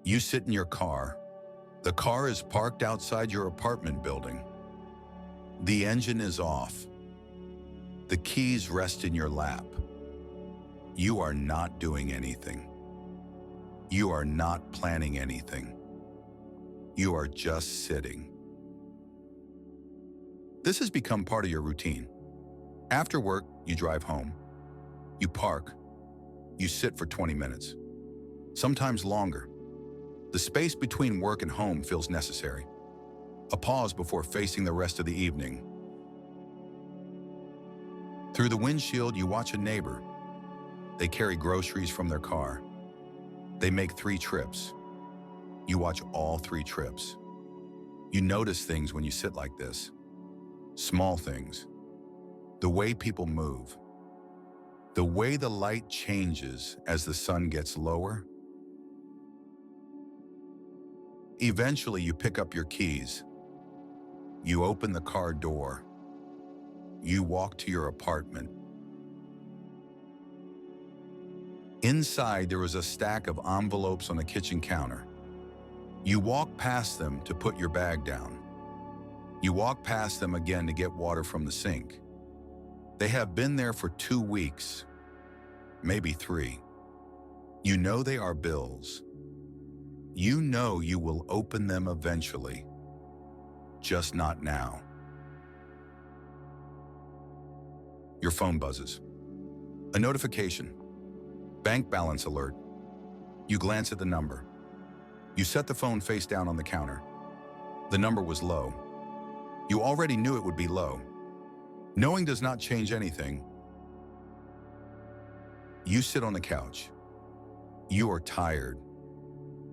You sit in your car. The car is parked outside your apartment building. The engine is off. The keys rest in your lap. You are not doing anything. You are not planning anything. You are just sitting. This has become part of your routine. After work, you drive home. You park. You sit for 20 minutes. Sometimes longer. The space between work and home feels necessary. A pause before facing the rest of the evening. Through the windshield, you watch a neighbor. They carry groceries from their car. They make 3 trips. You watch all 3 trips. You notice things when you sit like this. Small things. The way people move. The way the light changes as the sun gets lower. Eventually, you pick up your keys. You open the car door. You walk to your apartment. Inside, there is a stack of envelopes on the kitchen counter. You walk past them to put your bag down. You walk past them again to get water from the sink. They have been there for 2 weeks, maybe 3. You know they are bills. You know you will open them eventually, just not now. Your phone buzzes. A notification. Bank balance alert. You glance at the number. You set the phone face down on the counter. The number was low. You already knew it would be low. Knowing does not change anything. You sit on the couch. You are tired.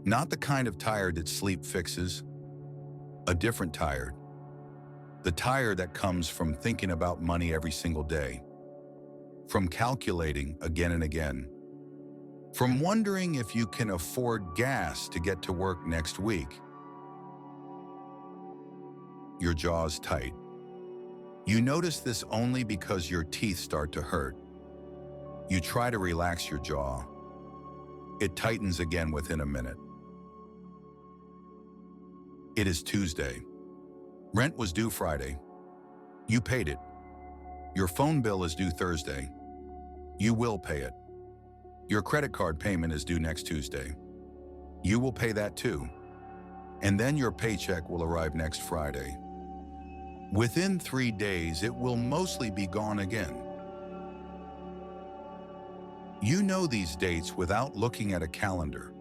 Not the kind of tired that sleep fixes. A different tired. The tired that comes from thinking about money every single day. From calculating again and again. From wondering if you can afford gas to get to work next week. Your jaw's tight. You notice this only because your teeth start to hurt. You try to relax your jaw. It tightens again within a minute. It is Tuesday. Rent was due Friday. You paid it. Your phone bill is due Thursday. You will pay it. Your credit card payment is due next Tuesday. You will pay that too. And then your paycheck will arrive next Friday. Within 3 days, it will mostly be gone again. You know these dates without looking at a calendar.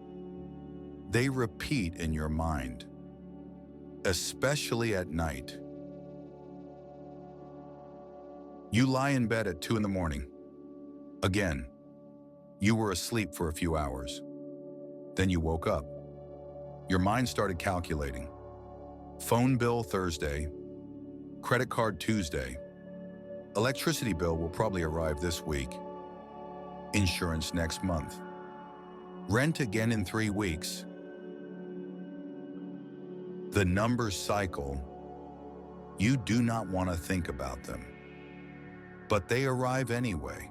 They repeat in your mind, especially at night. You lie in bed at 2 in the morning. Again, you were asleep for a few hours. Then you woke up. Your mind started calculating. Phone bill Thursday, credit card Tuesday, electricity bill will probably arrive this week, insurance next month, rent again in 3 weeks. The numbers cycle. You do not want to think about them, but they arrive anyway.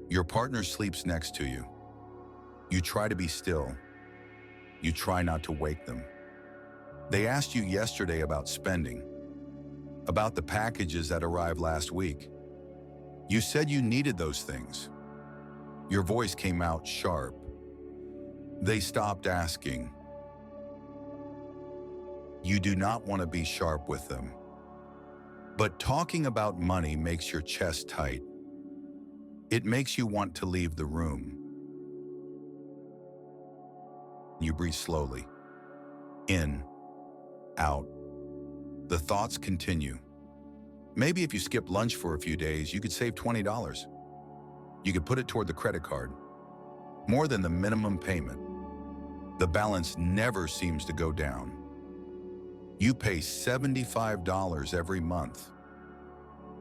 Your partner sleeps next to you. You try to be still. You try not to wake them. They asked you yesterday about spending, about the packages that arrived last week. You said you needed those things. Your voice came out sharp. They stopped asking. You do not want to be sharp with them. But talking about money makes your chest tight. It makes you want to leave the room. You breathe slowly. In, out. The thoughts continue. Maybe if you skip lunch for a few days, you could save $20. You could put it toward the credit card. More than the minimum payment. The balance never seems to go down. You pay $75 every month.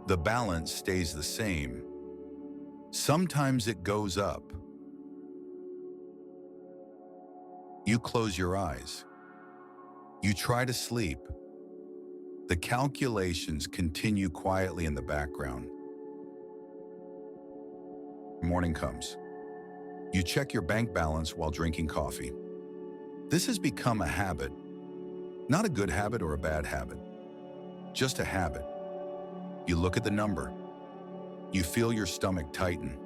The balance stays the same. Sometimes it goes up. You close your eyes. You try to sleep. The calculations continue quietly in the background. Morning comes. You check your bank balance while drinking coffee. This has become a habit. Not a good habit or a bad habit, just a habit. You look at the number. You feel your stomach tighten.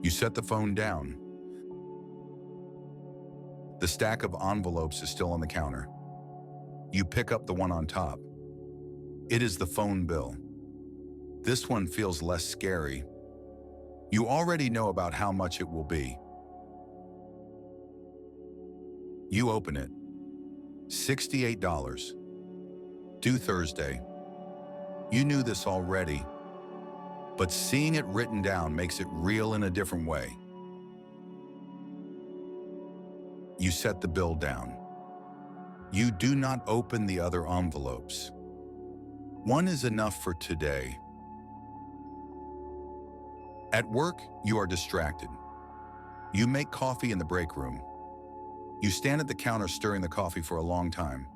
You set the phone down. The stack of envelopes is still on the counter. You pick up the one on top. It is the phone bill. This one feels less scary. You already know about how much it will be. You open it. $68. Due Thursday. You knew this already, but seeing it written down makes it real in a different way. You set the bill down. You do not open the other envelopes. One is enough for today. At work, you are distracted. You make coffee in the break room. You stand at the counter stirring the coffee for a long time.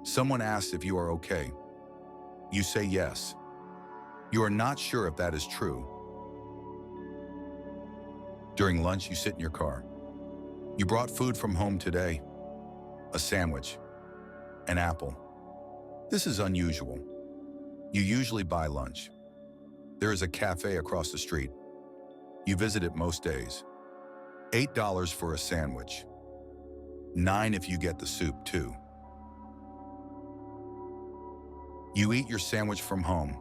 Someone asks if you are okay. You say yes. You are not sure if that is true. During lunch, you sit in your car. You brought food from home today. A sandwich. An apple. This is unusual. You usually buy lunch. There is a cafe across the street. You visit it most days. $8 for a sandwich. $9 if you get the soup too. You eat your sandwich from home.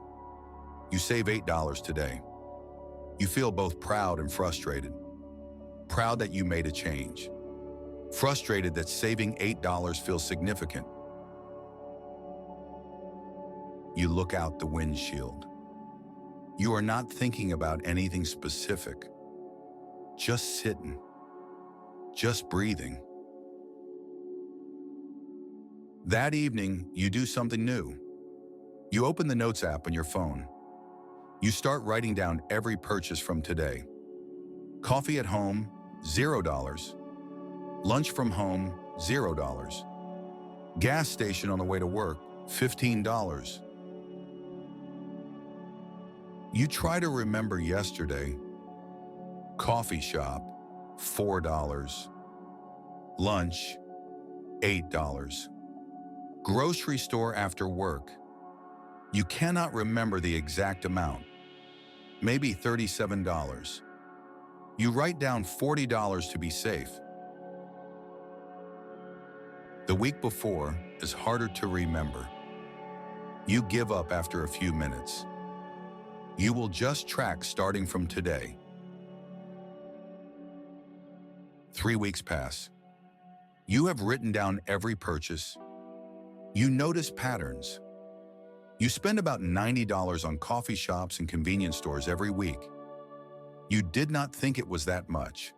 You save $8 today. You feel both proud and frustrated. Proud that you made a change. Frustrated that saving $8 feels significant. You look out the windshield. You are not thinking about anything specific. Just sitting. Just breathing. That evening, you do something new. You open the Notes app on your phone. You start writing down every purchase from today. Coffee at home, $0. Lunch from home, $0. Gas station on the way to work, $15. You try to remember yesterday. Coffee shop, $4. Lunch, $8. Grocery store after work. You cannot remember the exact amount. Maybe $37. You write down $40 to be safe. The week before is harder to remember. You give up after a few minutes. You will just track starting from today. 3 weeks pass. You have written down every purchase. You notice patterns. You spend about $90 on coffee shops and convenience stores every week. You did not think it was that much,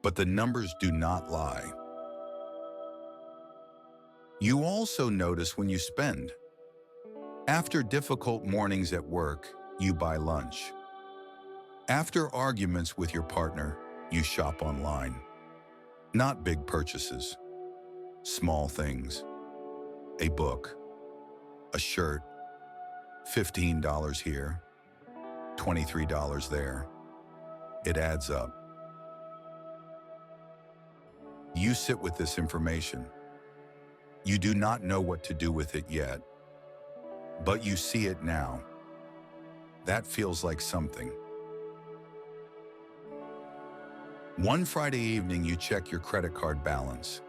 but the numbers do not lie. You also notice when you spend. After difficult mornings at work, you buy lunch. After arguments with your partner, you shop online. Not big purchases, small things. A book, a shirt, $15 here, $23 there. It adds up. You sit with this information. You do not know what to do with it yet, but you see it now. That feels like something. One Friday evening, you check your credit card balance.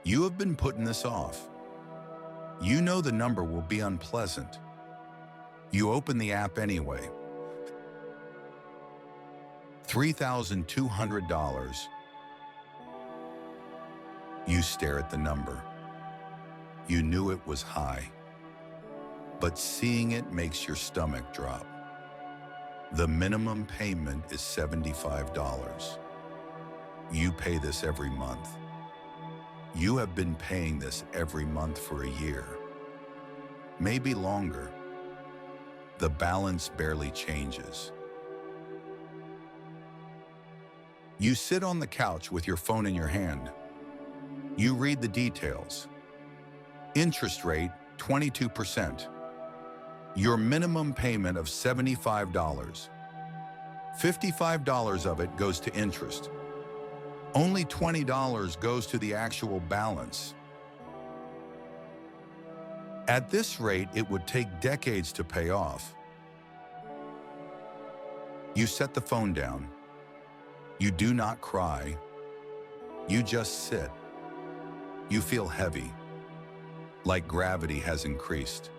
You have been putting this off. You know the number will be unpleasant. You open the app anyway. $3,200. You stare at the number. You knew it was high, but seeing it makes your stomach drop. The minimum payment is $75. You pay this every month. You have been paying this every month for a year, maybe longer. The balance barely changes. You sit on the couch with your phone in your hand. You read the details. Interest rate, 22%. Your minimum payment of $75. $55 of it goes to interest. Only $20 goes to the actual balance. At this rate, it would take decades to pay off. You set the phone down. You do not cry. You just sit. You feel heavy, like gravity has increased.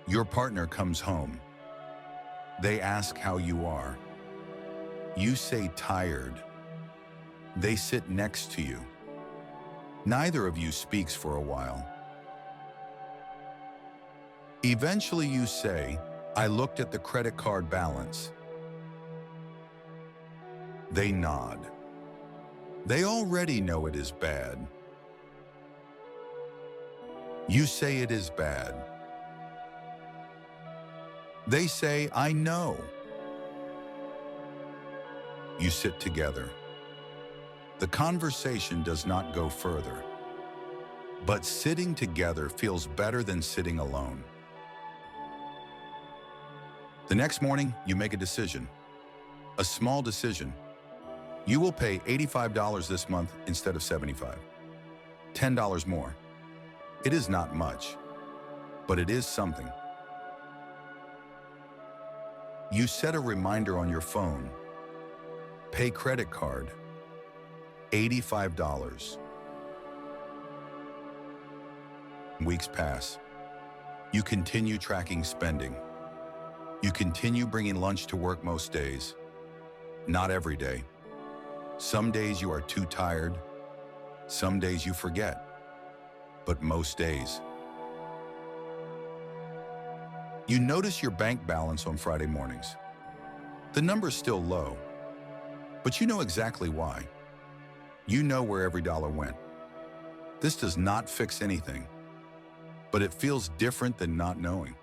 Your partner comes home. They ask how you are. You say tired. They sit next to you. Neither of you speaks for a while. Eventually you say, I looked at the credit card balance. They nod. They already know it is bad. You say it is bad. They say, I know. You sit together. The conversation does not go further. But sitting together feels better than sitting alone. The next morning, you make a decision. A small decision. You will pay $85 this month instead of $75. $10 more. It is not much, but it is something. You set a reminder on your phone. Pay credit card. $85. Weeks pass. You continue tracking spending. You continue bringing lunch to work most days. Not every day. Some days you are too tired. Some days you forget. But most days. You notice your bank balance on Friday mornings. The number's still low, but you know exactly why. You know where every dollar went. This does not fix anything, but it feels different than not knowing.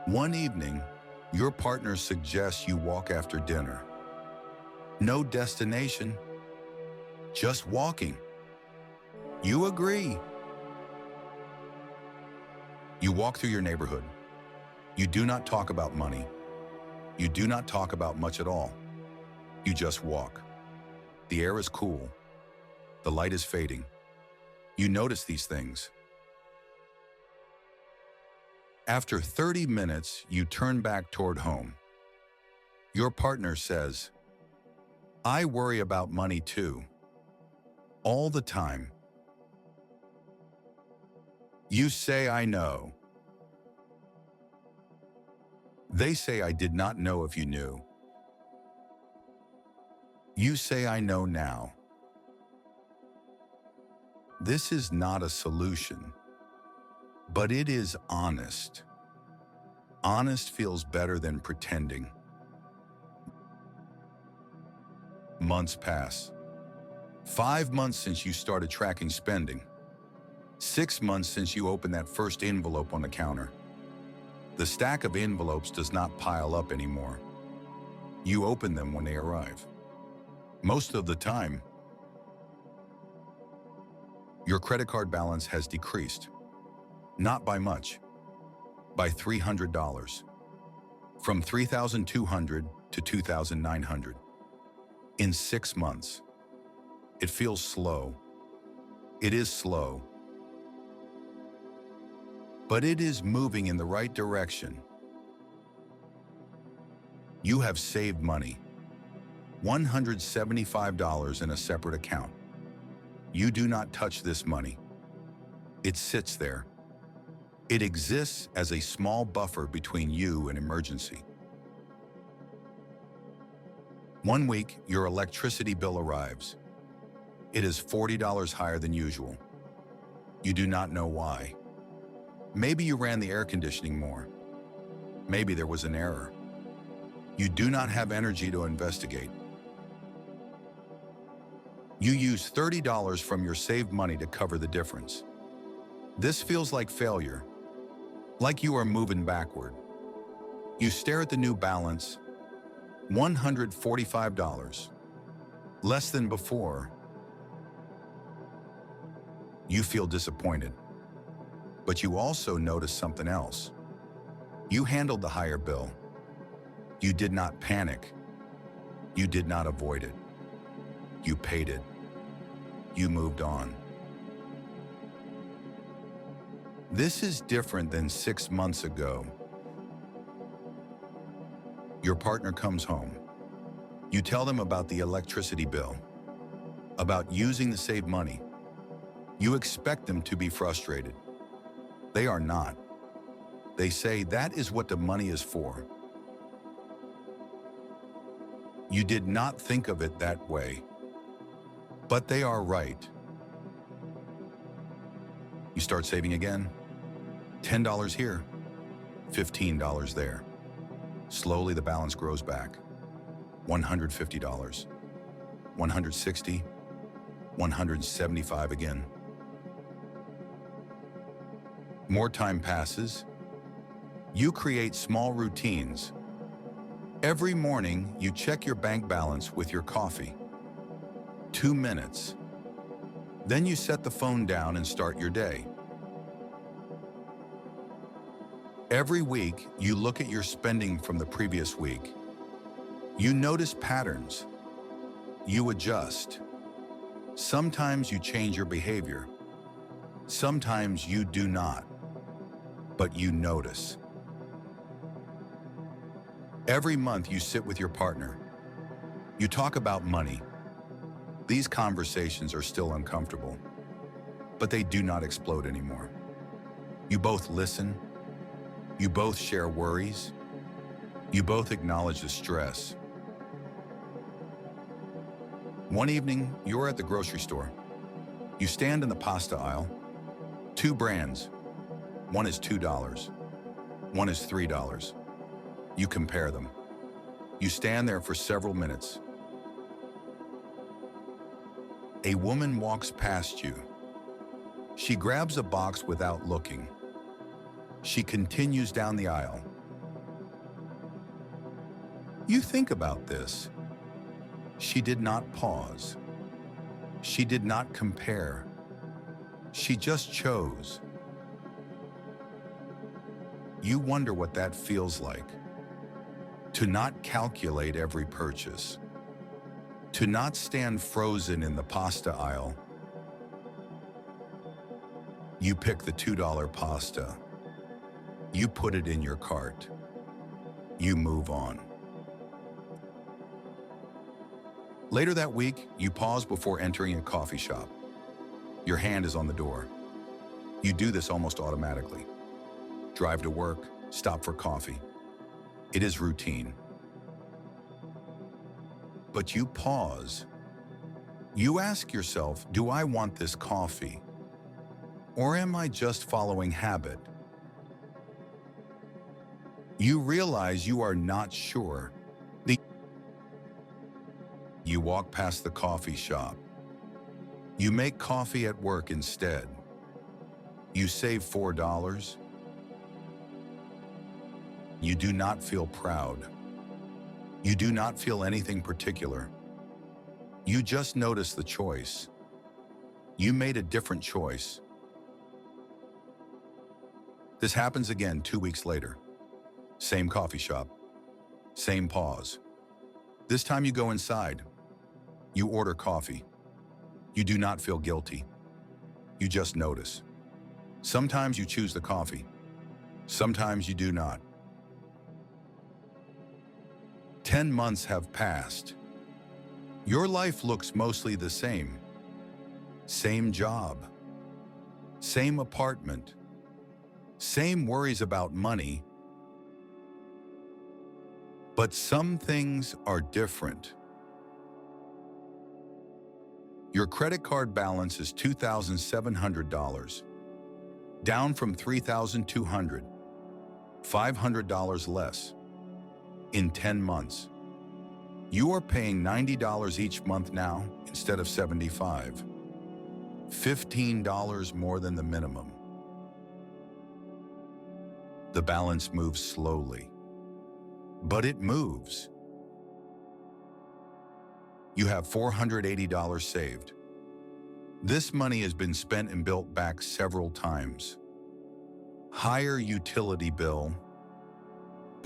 One evening, your partner suggests you walk after dinner. No destination, just walking. You agree. You walk through your neighborhood. You do not talk about money. You do not talk about much at all. You just walk. The air is cool. The light is fading. You notice these things. After 30 minutes, you turn back toward home. Your partner says, I worry about money too. All the time. You say, I know. They say, I did not know if you knew. You say, I know now. This is not a solution, but it is honest. Honest feels better than pretending. Months pass. 5 months since you started tracking spending. 6 months since you opened that first envelope on the counter. The stack of envelopes does not pile up anymore. You open them when they arrive. Most of the time, your credit card balance has decreased. Not by much, by $300. From $3,200 to $2,900. In 6 months. It feels slow. It is slow. But it is moving in the right direction. You have saved money. $175 in a separate account. You do not touch this money. It sits there. It exists as a small buffer between you and emergency. 1 week, your electricity bill arrives. It is $40 higher than usual. You do not know why. Maybe you ran the air conditioning more. Maybe there was an error. You do not have energy to investigate. You use $30 from your saved money to cover the difference. This feels like failure, like you are moving backward. You stare at the new balance, $145, less than before. You feel disappointed, but you also notice something else. You handled the higher bill. You did not panic. You did not avoid it. You paid it. You moved on. This is different than 6 months ago. Your partner comes home. You tell them about the electricity bill, about using to save money. You expect them to be frustrated. They are not. They say that is what the money is for. You did not think of it that way, but they are right. You start saving again. $10 here, $15 there. Slowly the balance grows back. $150, $160, $175 again. More time passes. You create small routines. Every morning, you check your bank balance with your coffee. 2 minutes. Then you set the phone down and start your day. Every week, you look at your spending from the previous week. You notice patterns. You adjust. Sometimes you change your behavior. Sometimes you do not, but you notice. Every month you sit with your partner. You talk about money. These conversations are still uncomfortable, but they do not explode anymore. You both listen. You both share worries. You both acknowledge the stress. One evening, you're at the grocery store. You stand in the pasta aisle. 2 brands. One is $2. One is $3. You compare them. You stand there for several minutes. A woman walks past you. She grabs a box without looking. She continues down the aisle. You think about this. She did not pause. She did not compare. She just chose. You wonder what that feels like. To not calculate every purchase. To not stand frozen in the pasta aisle. You pick the $2 pasta. You put it in your cart. You move on. Later that week, you pause before entering a coffee shop. Your hand is on the door. You do this almost automatically. Drive to work, stop for coffee. It is routine. But you pause. You ask yourself, do I want this coffee? Or am I just following habit? You realize you are not sure. You walk past the coffee shop. You make coffee at work instead. You save $4. You do not feel proud. You do not feel anything particular. You just notice the choice. You made a different choice. This happens again 2 weeks later. Same coffee shop. Same pause. This time you go inside. You order coffee. You do not feel guilty. You just notice. Sometimes you choose the coffee. Sometimes you do not. 10 months have passed. Your life looks mostly the same. Same job. Same apartment. Same worries about money. But some things are different. Your credit card balance is $2,700, down from $3,200, $500 less. In 10 months. You are paying $90 each month now instead of $75. $15 more than the minimum. The balance moves slowly, but it moves. You have $480 saved. This money has been spent and built back several times. Higher utility bill,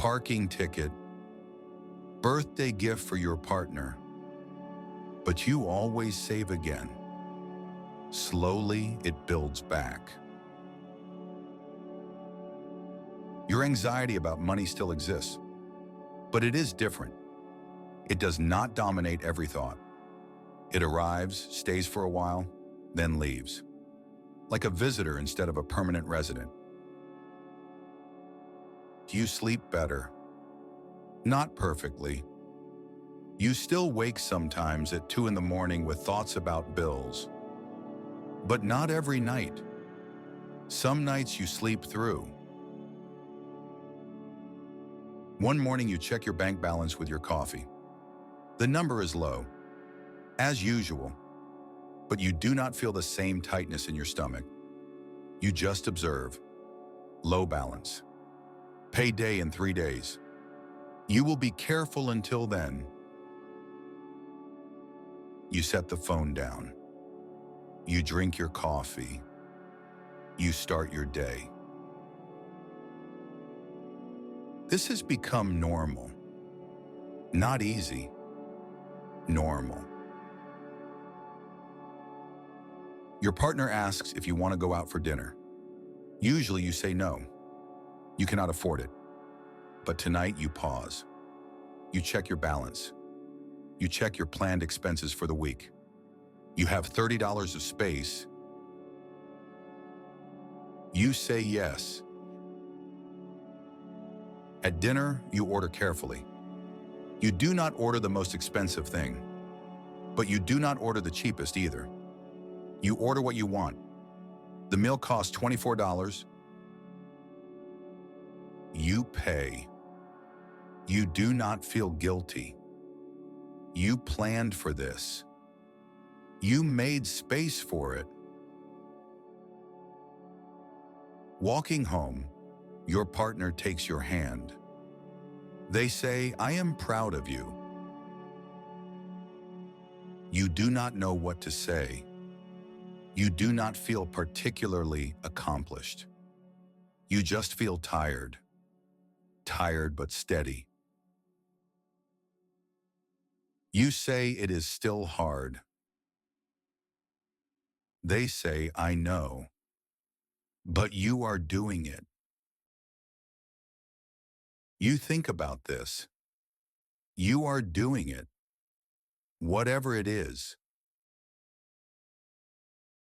parking ticket, birthday gift for your partner, but you always save again. Slowly, it builds back. Your anxiety about money still exists, but it is different. It does not dominate every thought. It arrives, stays for a while, then leaves, like a visitor instead of a permanent resident. Do you sleep better? Not perfectly. You still wake sometimes at 2 in the morning with thoughts about bills. But not every night. Some nights you sleep through. One morning you check your bank balance with your coffee. The number is low, as usual, but you do not feel the same tightness in your stomach. You just observe. Low balance. Payday in 3 days. You will be careful until then. You set the phone down. You drink your coffee. You start your day. This has become normal. Not easy. Normal. Your partner asks if you want to go out for dinner. Usually you say no. You cannot afford it. But tonight you pause. You check your balance. You check your planned expenses for the week. You have $30 of space. You say yes. At dinner, you order carefully. You do not order the most expensive thing, but you do not order the cheapest either. You order what you want. The meal costs $24. You pay. You do not feel guilty. You planned for this. You made space for it. Walking home, your partner takes your hand. They say, "I am proud of you." You do not know what to say. You do not feel particularly accomplished. You just feel tired. Tired but steady. You say it is still hard. They say, "I know." But you are doing it. You think about this. You are doing it. Whatever it is.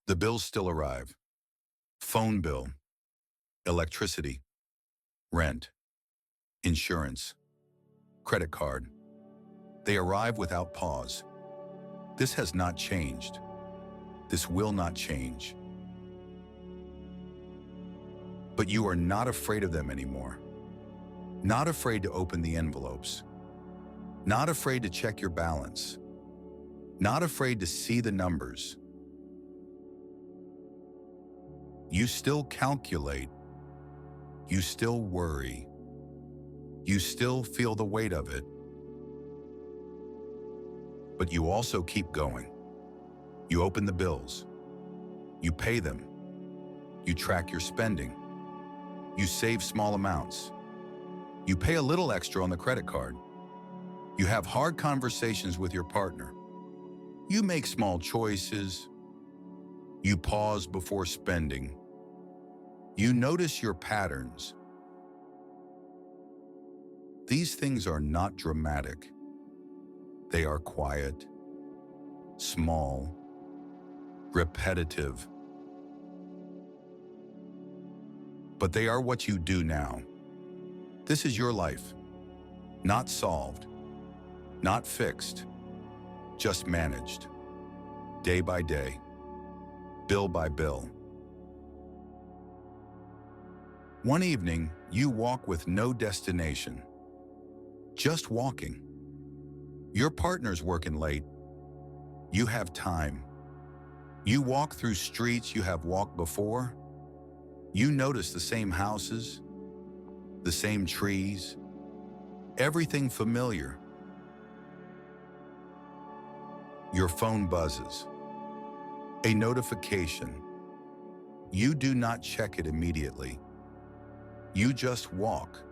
The bills still arrive. Phone bill, electricity, rent, insurance, credit card. They arrive without pause. This has not changed. This will not change. But you are not afraid of them anymore. Not afraid to open the envelopes. Not afraid to check your balance. Not afraid to see the numbers. You still calculate. You still worry. You still feel the weight of it. But you also keep going. You open the bills. You pay them. You track your spending. You save small amounts. You pay a little extra on the credit card. You have hard conversations with your partner. You make small choices. You pause before spending. You notice your patterns. These things are not dramatic. They are quiet, small, repetitive. But they are what you do now. This is your life. Not solved, not fixed, just managed. Day by day, bill by bill. One evening, you walk with no destination. Just walking. Your partner's working late. You have time. You walk through streets you have walked before. You notice the same houses, the same trees, everything familiar. Your phone buzzes. A notification. You do not check it immediately. You just walk.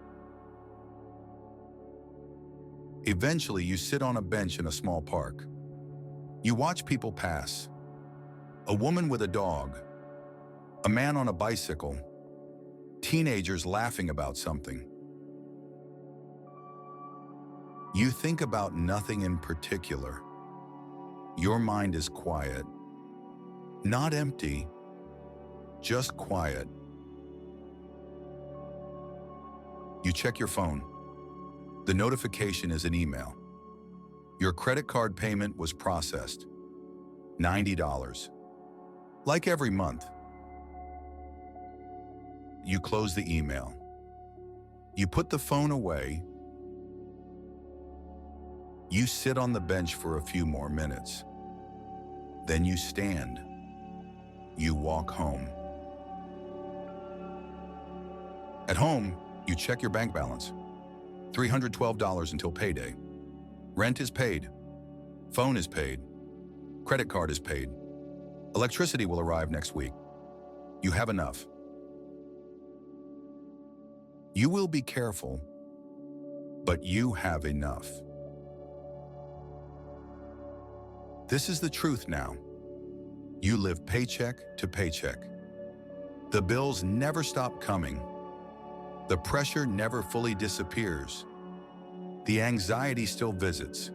Eventually, you sit on a bench in a small park. You watch people pass. A woman with a dog, a man on a bicycle, teenagers laughing about something. You think about nothing in particular. Your mind is quiet. Not empty, just quiet. You check your phone. The notification is an email. Your credit card payment was processed. $90. Like every month. You close the email. You put the phone away. You sit on the bench for a few more minutes. Then you stand. You walk home. At home, you check your bank balance. $312 until payday. Rent is paid. Phone is paid. Credit card is paid. Electricity will arrive next week. You have enough. You will be careful, but you have enough. This is the truth now. You live paycheck to paycheck. The bills never stop coming. The pressure never fully disappears. The anxiety still visits.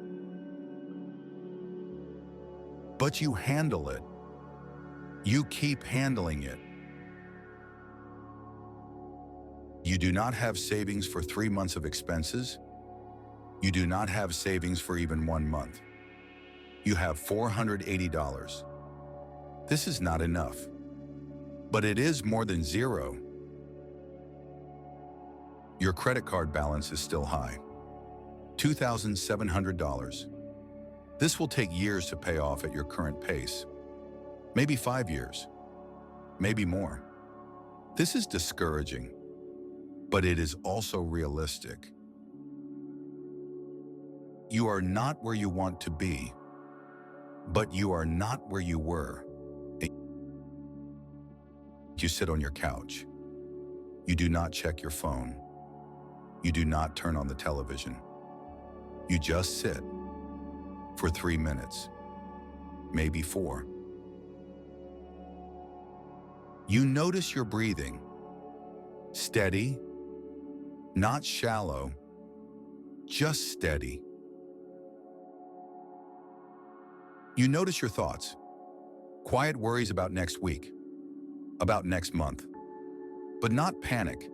But you handle it. You keep handling it. You do not have savings for 3 months of expenses. You do not have savings for even 1 month. You have $480. This is not enough, but it is more than zero. Your credit card balance is still high, $2,700. This will take years to pay off at your current pace. Maybe 5 years, maybe more. This is discouraging, but it is also realistic. You are not where you want to be, but you are not where you were. You sit on your couch. You do not check your phone. You do not turn on the television. You just sit for 3 minutes, maybe 4. You notice your breathing, steady, not shallow, just steady. You notice your thoughts, quiet worries about next week, about next month, but not panic,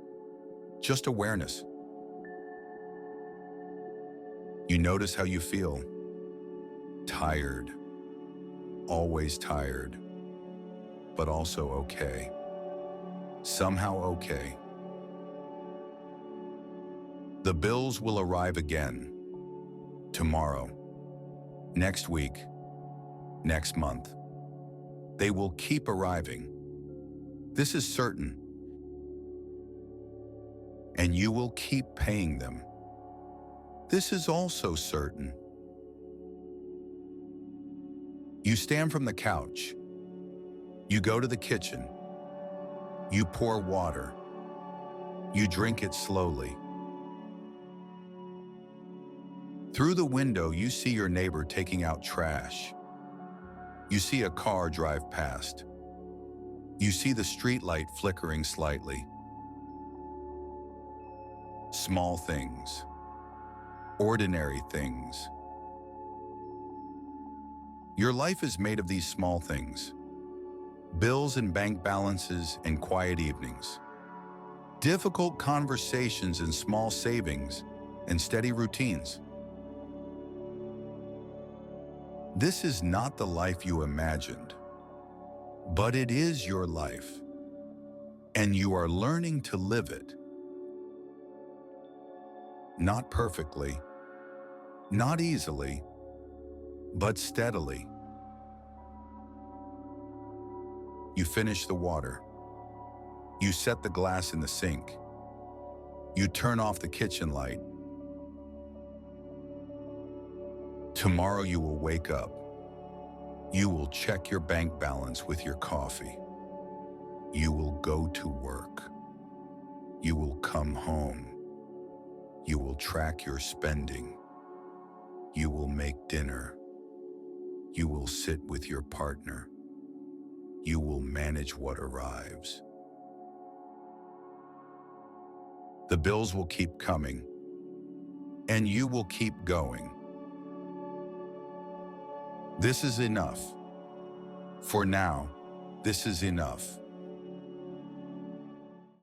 just awareness. You notice how you feel, tired, always tired, but also okay, somehow okay. The bills will arrive again, tomorrow, next week, next month. They will keep arriving. This is certain. And you will keep paying them. This is also certain. You stand from the couch. You go to the kitchen. You pour water. You drink it slowly. Through the window, you see your neighbor taking out trash. You see a car drive past. You see the street light flickering slightly. Small things. Ordinary things. Your life is made of these small things. Bills and bank balances and quiet evenings. Difficult conversations and small savings and steady routines. This is not the life you imagined, but it is your life, and you are learning to live it. Not perfectly, not easily, but steadily. You finish the water. You set the glass in the sink. You turn off the kitchen light. Tomorrow you will wake up. You will check your bank balance with your coffee. You will go to work. You will come home. You will track your spending. You will make dinner. You will sit with your partner. You will manage what arrives. The bills will keep coming, and you will keep going. This is enough. For now, this is enough.